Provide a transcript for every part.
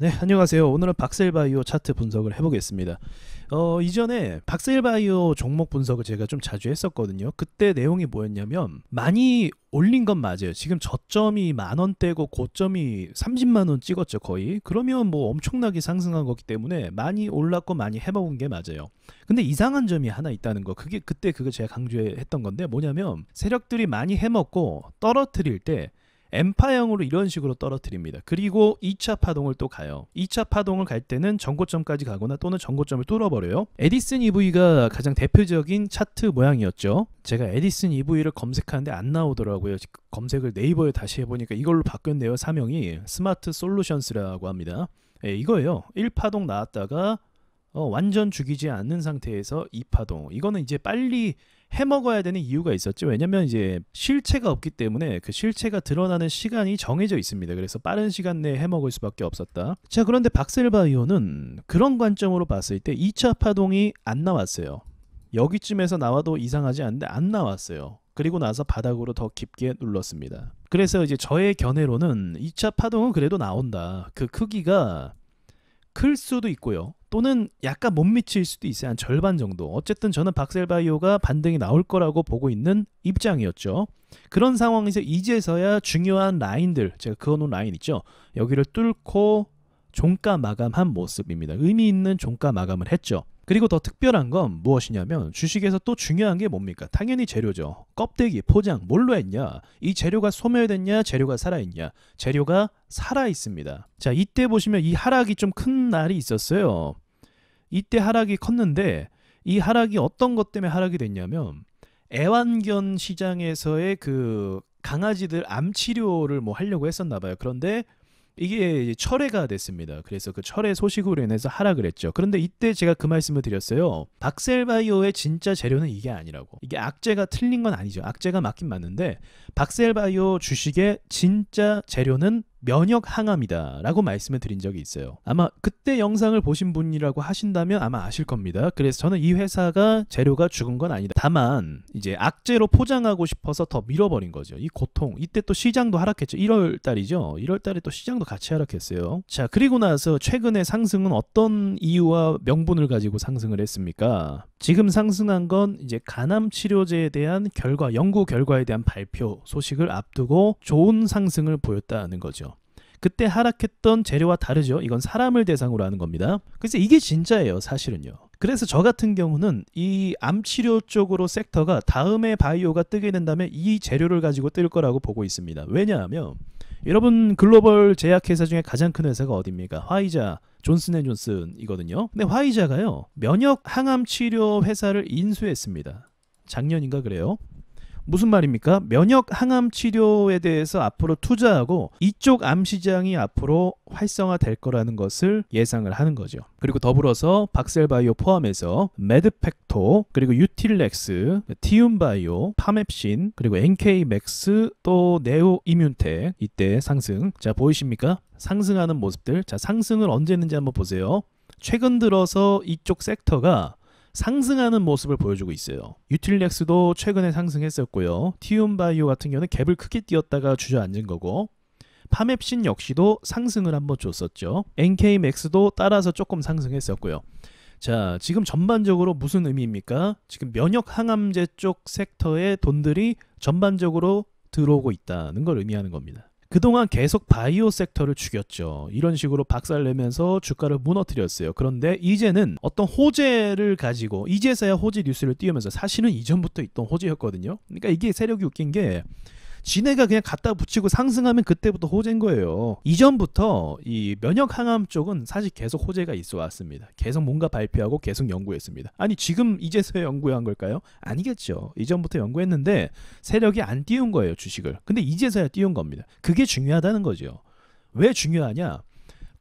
네, 안녕하세요. 오늘은 박셀바이오 차트 분석을 해보겠습니다. 이전에 박셀바이오 종목 분석을 제가 좀 자주 했었거든요. 그때 내용이 뭐였냐면 많이 올린 건 맞아요. 지금 저점이 10,000원대고 고점이 30만원 찍었죠, 거의. 그러면 뭐 엄청나게 상승한 거기 때문에 많이 올랐고 많이 해먹은 게 맞아요. 근데 이상한 점이 하나 있다는 거. 그게 그때 그거 제가 강조했던 건데 뭐냐면 세력들이 많이 해먹고 떨어뜨릴 때 엠파형으로 이런 식으로 떨어뜨립니다. 그리고 2차 파동을 또 가요. 2차 파동을 갈 때는 전고점까지 가거나 또는 전고점을 뚫어버려요. 에디슨 EV가 가장 대표적인 차트 모양이었죠. 제가 에디슨 EV를 검색하는데 안 나오더라고요. 검색을 네이버에 다시 해보니까 이걸로 바뀌었네요. 사명이 스마트 솔루션스라고 합니다. 이거예요. 1파동 나왔다가 완전 죽이지 않는 상태에서 2파동. 이거는 이제 빨리 해먹어야 되는 이유가 있었죠. 왜냐면 이제 실체가 없기 때문에 그 실체가 드러나는 시간이 정해져 있습니다. 그래서 빠른 시간 내에 해먹을 수밖에 없었다. 자, 그런데 박셀바이오는 그런 관점으로 봤을 때 2차 파동이 안 나왔어요. 여기쯤에서 나와도 이상하지 않은데 안 나왔어요. 그리고 나서 바닥으로 더 깊게 눌렀습니다. 그래서 이제 저의 견해로는 2차 파동은 그래도 나온다. 그 크기가 클 수도 있고요. 또는 약간 못 미칠 수도 있어요. 한 절반 정도. 어쨌든 저는 박셀바이오가 반등이 나올 거라고 보고 있는 입장이었죠. 그런 상황에서 이제서야 중요한 라인들, 제가 그어놓은 라인 있죠. 여기를 뚫고 종가 마감한 모습입니다. 의미 있는 종가 마감을 했죠. 그리고 더 특별한 건 무엇이냐면 주식에서 또 중요한 게 뭡니까? 당연히 재료죠. 껍데기, 포장, 뭘로 했냐? 이 재료가 소멸됐냐? 재료가 살아있냐? 재료가 살아있습니다. 자, 이때 보시면 이 하락이 좀 큰 날이 있었어요. 이때 하락이 컸는데 이 하락이 어떤 것 때문에 하락이 됐냐면 애완견 시장에서의 그 강아지들 암 치료를 뭐 하려고 했었나 봐요. 그런데 이게 철회가 됐습니다. 그래서 그 철회 소식으로 인해서 하락을 했죠. 그런데 이때 제가 그 말씀을 드렸어요. 박셀바이오의 진짜 재료는 이게 아니라고. 이게 악재가 틀린 건 아니죠. 악재가 맞긴 맞는데 박셀바이오 주식의 진짜 재료는 면역 항암이다 라고 말씀을 드린 적이 있어요. 아마 그때 영상을 보신 분이라고 하신다면 아마 아실 겁니다. 그래서 저는 이 회사가 재료가 죽은 건 아니다. 다만 이제 악재로 포장하고 싶어서 더 밀어버린 거죠. 이 고통. 이때 또 시장도 하락했죠. 1월 달이죠. 1월 달에 또 시장도 같이 하락했어요. 자, 그리고 나서 최근에 상승은 어떤 이유와 명분을 가지고 상승을 했습니까? 지금 상승한 건 이제 간암 치료제에 대한 결과, 연구 결과에 대한 발표 소식을 앞두고 좋은 상승을 보였다는 거죠. 그때 하락했던 재료와 다르죠. 이건 사람을 대상으로 하는 겁니다. 그래서 이게 진짜예요, 사실은요. 그래서 저 같은 경우는 이 암치료 쪽으로 섹터가 다음에 바이오가 뜨게 된다면 이 재료를 가지고 뜰 거라고 보고 있습니다. 왜냐하면 여러분 글로벌 제약회사 중에 가장 큰 회사가 어디입니까? 화이자, 존슨앤존슨이거든요. 근데 화이자가요, 면역 항암 치료 회사를 인수했습니다. 작년인가 그래요. 무슨 말입니까? 면역 항암 치료에 대해서 앞으로 투자하고 이쪽 암 시장이 앞으로 활성화될 거라는 것을 예상을 하는 거죠. 그리고 더불어서 박셀바이오 포함해서 메드팩토, 그리고 유틸렉스, 티움바이오, 파맵신, 그리고 NK맥스, 또 네오이뮨텍 이때 상승. 자, 보이십니까? 상승하는 모습들. 자, 상승을 언제 했는지 한번 보세요. 최근 들어서 이쪽 섹터가 상승하는 모습을 보여주고 있어요. 유틸렉스도 최근에 상승했었고요. 티움바이오 같은 경우는 갭을 크게 띄었다가 주저앉은 거고, 파맵신 역시도 상승을 한번 줬었죠. NK맥스도 따라서 조금 상승했었고요. 자, 지금 전반적으로 무슨 의미입니까? 지금 면역 항암제 쪽 섹터의 돈들이 전반적으로 들어오고 있다는 걸 의미하는 겁니다. 그동안 계속 바이오 섹터를 죽였죠. 이런 식으로 박살내면서 주가를 무너뜨렸어요. 그런데 이제는 어떤 호재를 가지고 이제서야 호재 뉴스를 띄우면서, 사실은 이전부터 있던 호재였거든요. 그러니까 이게 세력이 웃긴 게 지네가 그냥 갖다 붙이고 상승하면 그때부터 호재인 거예요. 이전부터 이 면역 항암 쪽은 사실 계속 호재가 있어 왔습니다. 계속 뭔가 발표하고 계속 연구했습니다. 아니, 지금 이제서야 연구한 걸까요? 아니겠죠. 이전부터 연구했는데 세력이 안 띄운 거예요, 주식을. 근데 이제서야 띄운 겁니다. 그게 중요하다는 거죠. 왜 중요하냐?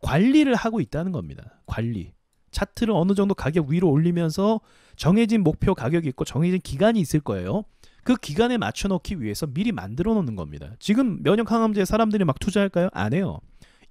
관리를 하고 있다는 겁니다. 관리. 차트를 어느 정도 가격 위로 올리면서 정해진 목표 가격이 있고 정해진 기간이 있을 거예요. 그 기간에 맞춰놓기 위해서 미리 만들어 놓는 겁니다. 지금 면역 항암제에 사람들이 막 투자할까요? 안 해요.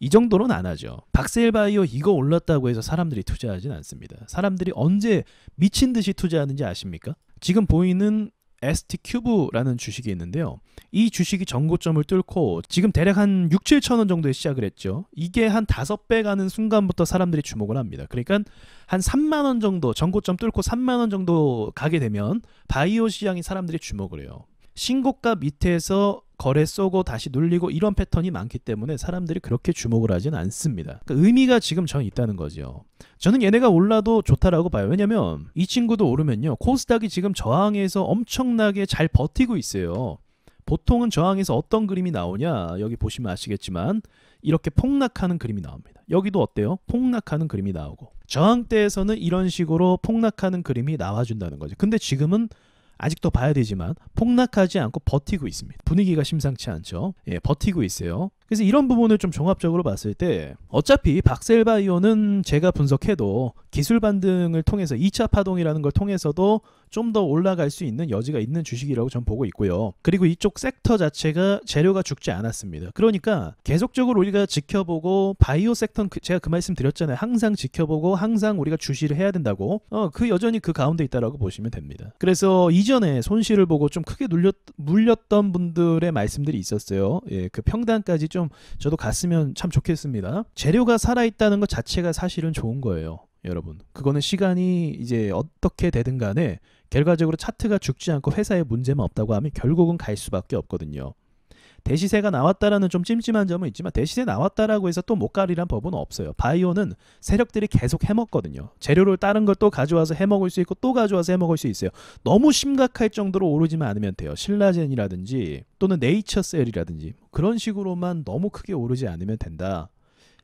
이 정도는 안 하죠. 박셀바이오 이거 올랐다고 해서 사람들이 투자하진 않습니다. 사람들이 언제 미친 듯이 투자하는지 아십니까? 지금 보이는 ST큐브라는 주식이 있는데요. 이 주식이 전고점을 뚫고 지금 대략 한 6, 7천 원 정도에 시작을 했죠. 이게 한 5배 가는 순간부터 사람들이 주목을 합니다. 그러니까 한 3만 원 정도, 전고점 뚫고 3만 원 정도 가게 되면 바이오 시장이 사람들이 주목을 해요. 신고가 밑에서 거래 쏘고 다시 눌리고 이런 패턴이 많기 때문에 사람들이 그렇게 주목을 하진 않습니다. 그러니까 의미가 지금 전 있다는 거죠. 저는 얘네가 올라도 좋다라고 봐요. 왜냐면 이 친구도 오르면요, 코스닥이 지금 저항에서 엄청나게 잘 버티고 있어요. 보통은 저항에서 어떤 그림이 나오냐, 여기 보시면 아시겠지만 이렇게 폭락하는 그림이 나옵니다. 여기도 어때요? 폭락하는 그림이 나오고, 저항대에서는 이런 식으로 폭락하는 그림이 나와준다는 거죠. 근데 지금은 아직도 봐야 되지만 폭락하지 않고 버티고 있습니다. 분위기가 심상치 않죠. 예, 버티고 있어요. 그래서 이런 부분을 좀 종합적으로 봤을 때 어차피 박셀바이오는 제가 분석해도 기술 반등을 통해서 2차 파동이라는 걸 통해서도 좀 더 올라갈 수 있는 여지가 있는 주식이라고 전 보고 있고요. 그리고 이쪽 섹터 자체가 재료가 죽지 않았습니다. 그러니까 계속적으로 우리가 지켜보고, 바이오 섹터는 제가 그 말씀 드렸잖아요. 항상 지켜보고 항상 우리가 주시를 해야 된다고. 여전히 그 가운데 있다라고 보시면 됩니다. 그래서 이전에 손실을 보고 좀 크게 물렸던 분들의 말씀들이 있었어요. 예, 그 평단까지 좀 저도 갔으면 참 좋겠습니다. 재료가 살아있다는 것 자체가 사실은 좋은 거예요. 여러분, 그거는 시간이 이제 어떻게 되든 간에 결과적으로 차트가 죽지 않고 회사에 문제만 없다고 하면 결국은 갈 수밖에 없거든요. 대시세가 나왔다라는 좀 찜찜한 점은 있지만 대시세 나왔다라고 해서 또 못 가리란 법은 없어요. 바이오는 세력들이 계속 해먹거든요. 재료를 다른 걸 또 가져와서 해먹을 수 있고 또 가져와서 해먹을 수 있어요. 너무 심각할 정도로 오르지만 않으면 돼요. 신라젠이라든지 또는 네이처셀이라든지 그런 식으로만 너무 크게 오르지 않으면 된다.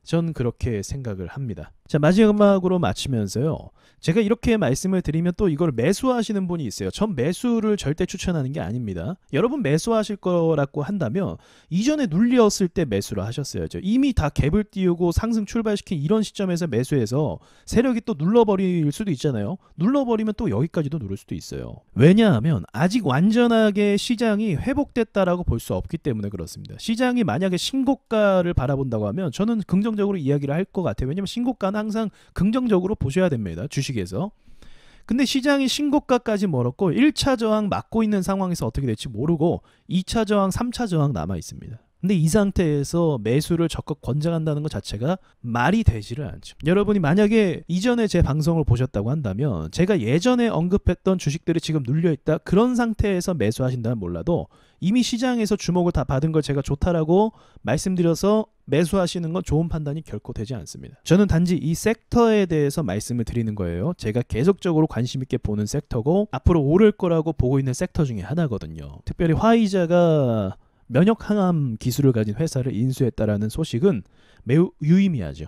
전 그렇게 생각을 합니다. 자, 마지막으로 마치면서요, 제가 이렇게 말씀을 드리면 또 이걸 매수하시는 분이 있어요. 전 매수를 절대 추천하는 게 아닙니다. 여러분 매수하실 거라고 한다면 이전에 눌렸을 때 매수를 하셨어야죠. 이미 다 갭을 띄우고 상승 출발시킨 이런 시점에서 매수해서 세력이 또 눌러버릴 수도 있잖아요. 눌러버리면 또 여기까지도 누를 수도 있어요. 왜냐하면 아직 완전하게 시장이 회복됐다라고 볼 수 없기 때문에 그렇습니다. 시장이 만약에 신고가를 바라본다고 하면 저는 긍정적으로 이야기를 할 것 같아요. 왜냐면 신고가는 항상 긍정적으로 보셔야 됩니다. 주식에서. 근데 시장이 신고가까지 멀었고 1차 저항 막고 있는 상황에서 어떻게 될지 모르고 2차 저항, 3차 저항 남아 있습니다. 근데 이 상태에서 매수를 적극 권장한다는 것 자체가 말이 되지를 않죠. 여러분이 만약에 이전에 제 방송을 보셨다고 한다면 제가 예전에 언급했던 주식들이 지금 눌려있다, 그런 상태에서 매수하신다면 몰라도 이미 시장에서 주목을 다 받은 걸 제가 좋다라고 말씀드려서 매수하시는 건 좋은 판단이 결코 되지 않습니다. 저는 단지 이 섹터에 대해서 말씀을 드리는 거예요. 제가 계속적으로 관심 있게 보는 섹터고 앞으로 오를 거라고 보고 있는 섹터 중에 하나거든요. 특별히 화이자가 면역 항암 기술을 가진 회사를 인수했다라는 소식은 매우 유의미하죠.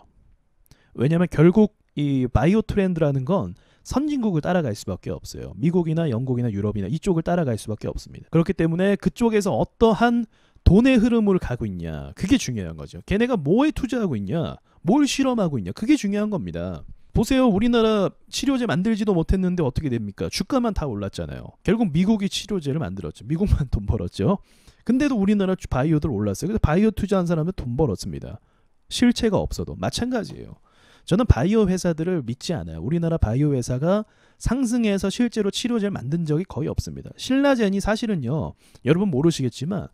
왜냐하면 결국 이 바이오 트렌드라는 건 선진국을 따라갈 수밖에 없어요. 미국이나 영국이나 유럽이나 이쪽을 따라갈 수밖에 없습니다. 그렇기 때문에 그쪽에서 어떠한 돈의 흐름을 가고 있냐, 그게 중요한 거죠. 걔네가 뭐에 투자하고 있냐, 뭘 실험하고 있냐, 그게 중요한 겁니다. 보세요. 우리나라 치료제 만들지도 못했는데 어떻게 됩니까? 주가만 다 올랐잖아요. 결국 미국이 치료제를 만들었죠. 미국만 돈 벌었죠. 근데도 우리나라 바이오들 올랐어요. 그래서 바이오 투자한 사람들 돈 벌었습니다. 실체가 없어도 마찬가지예요. 저는 바이오 회사들을 믿지 않아요. 우리나라 바이오 회사가 상승해서 실제로 치료제를 만든 적이 거의 없습니다. 신라젠이 사실은요, 여러분 모르시겠지만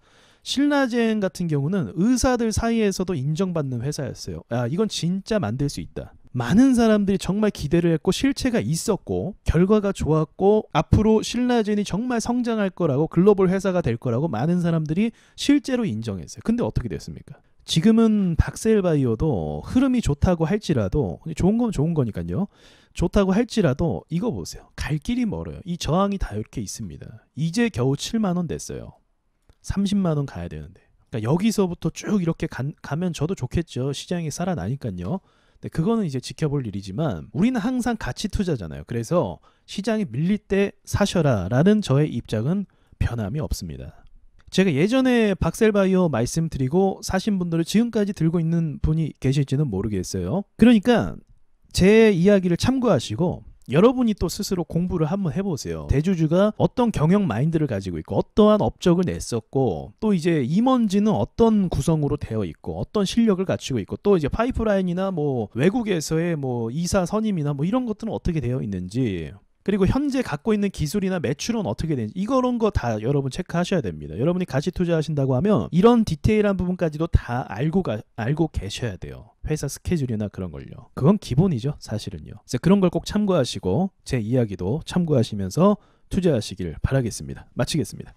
신라젠 같은 경우는 의사들 사이에서도 인정받는 회사였어요. 이건 진짜 만들 수 있다. 많은 사람들이 정말 기대를 했고 실체가 있었고 결과가 좋았고 앞으로 신라젠이 정말 성장할 거라고, 글로벌 회사가 될 거라고 많은 사람들이 실제로 인정했어요. 근데 어떻게 됐습니까? 지금은 박셀바이오도 흐름이 좋다고 할지라도, 좋은 건 좋은 거니까요. 좋다고 할지라도 이거 보세요. 갈 길이 멀어요. 이 저항이 다 이렇게 있습니다. 이제 겨우 7만 원 됐어요. 30만 원 가야 되는데. 그러니까 여기서부터 쭉 이렇게 가면 저도 좋겠죠. 시장이 살아나니까요. 근데 그거는 이제 지켜볼 일이지만 우리는 항상 가치 투자잖아요. 그래서 시장이 밀릴 때 사셔라 라는 저의 입장은 변함이 없습니다. 제가 예전에 박셀바이오 말씀드리고 사신 분들을 지금까지 들고 있는 분이 계실지는 모르겠어요. 그러니까 제 이야기를 참고하시고 여러분이 또 스스로 공부를 한번 해보세요. 대주주가 어떤 경영 마인드를 가지고 있고 어떠한 업적을 냈었고 또 이제 임원진은 어떤 구성으로 되어 있고 어떤 실력을 갖추고 있고 또 이제 파이프라인이나 뭐 외국에서의 뭐 이사 선임이나 뭐 이런 것들은 어떻게 되어 있는지 그리고 현재 갖고 있는 기술이나 매출은 어떻게 되는지 이런 거 다 여러분 체크하셔야 됩니다. 여러분이 가치 투자하신다고 하면 이런 디테일한 부분까지도 다 알고 계셔야 돼요. 회사 스케줄이나 그런 걸요. 그건 기본이죠, 사실은요. 그래서 그런 걸 꼭 참고하시고 제 이야기도 참고하시면서 투자하시길 바라겠습니다. 마치겠습니다.